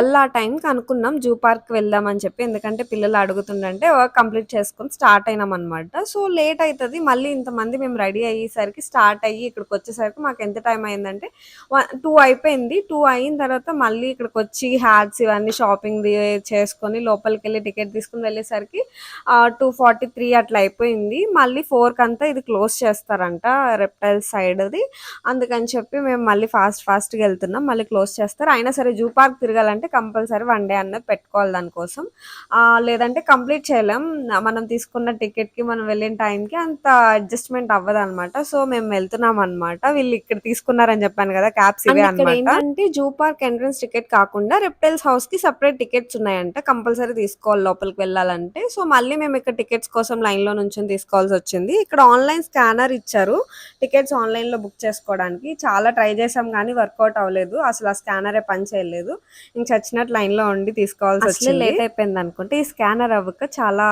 మళ్ళీ ఆ టైంకి అనుకున్నాం జూ పార్క్ వెళ్దామని చెప్పి, ఎందుకంటే పిల్లలు అడుగుతుండంటే వర్క్ కంప్లీట్ చేసుకొని స్టార్ట్ అయినాం అనమాట. సో లేట్ అవుతుంది మళ్ళీ, ఇంతమంది మేము రెడీ అయ్యేసరికి స్టార్ట్ అయ్యి ఇక్కడికి వచ్చేసరికి మాకు ఎంత టైం అయిందంటే 2 అయిపోయింది. 2 అయిన తర్వాత మళ్ళీ ఇక్కడికి వచ్చి హ్యాట్స్ ఇవన్నీ షాపింగ్ చేసుకొని లోపలికి వెళ్ళి టికెట్ తీసుకుని వెళ్ళేసరికి 2:43 అట్లా అయిపోయింది. మళ్ళీ 4 కంతా ఇది క్లోజ్ చేస్తారంట రెప్టైల్ సైడ్ అది. అందుకని చెప్పి మేము మళ్ళీ ఫాస్ట్గా వెళ్తున్నాం. మళ్ళీ క్లోజ్ చేస్తారు. అయినా సరే జూ పార్క్ తిరగాలంటే కంపల్సరీ 1 డే అన్నది పెట్టుకోవాలి దానికోసం. లేదంటే కంప్లీట్ చేయలేం. మనం తీసుకున్న టికెట్కి మనం వెళ్ళిన టైంకి అంత అడ్జస్ట్మెంట్ అవ్వదు అనమాట. సో మేము వెళ్తున్నాం అనమాట. వీళ్ళు ఇక్కడ తీసుకున్నారని చెప్పాను కదా క్యాబ్స్ ఇవే అనమాట. ఏంటంటే జూ పార్క్ ఎంట్రన్స్ టికెట్ కాకుండా రెప్టైల్స్ హౌస్ కి సెపరేట్ టికెట్స్ ఉన్నాయంట, కంపల్సరీ తీసుకోవాలి లోపలికి వెళ్ళాలంటే. సో మళ్ళీ మేము ఇక్కడ టికెట్స్ కోసం లైన్ లో నుంచి తీసుకోవాల్సి వచ్చింది. ఇక్కడ ఆన్లైన్ స్కానర్ ఇచ్చారు టికెట్స్ ఆన్లైన్ లో బుక్ చేసుకోవడానికి. చాలా ట్రై చేసాం కానీ వర్కౌట్ అవ్వలేదు, అసలు ఆ స్కానరే పని చేయలేదు. ఇంక చచ్చినట్టు లైన్ లో ఉండి తీసుకోవాల్సి వచ్చింది. లేట్ అయిపోయింది అనుకుంటే ఈ స్కానర్ అవ్వక చాలా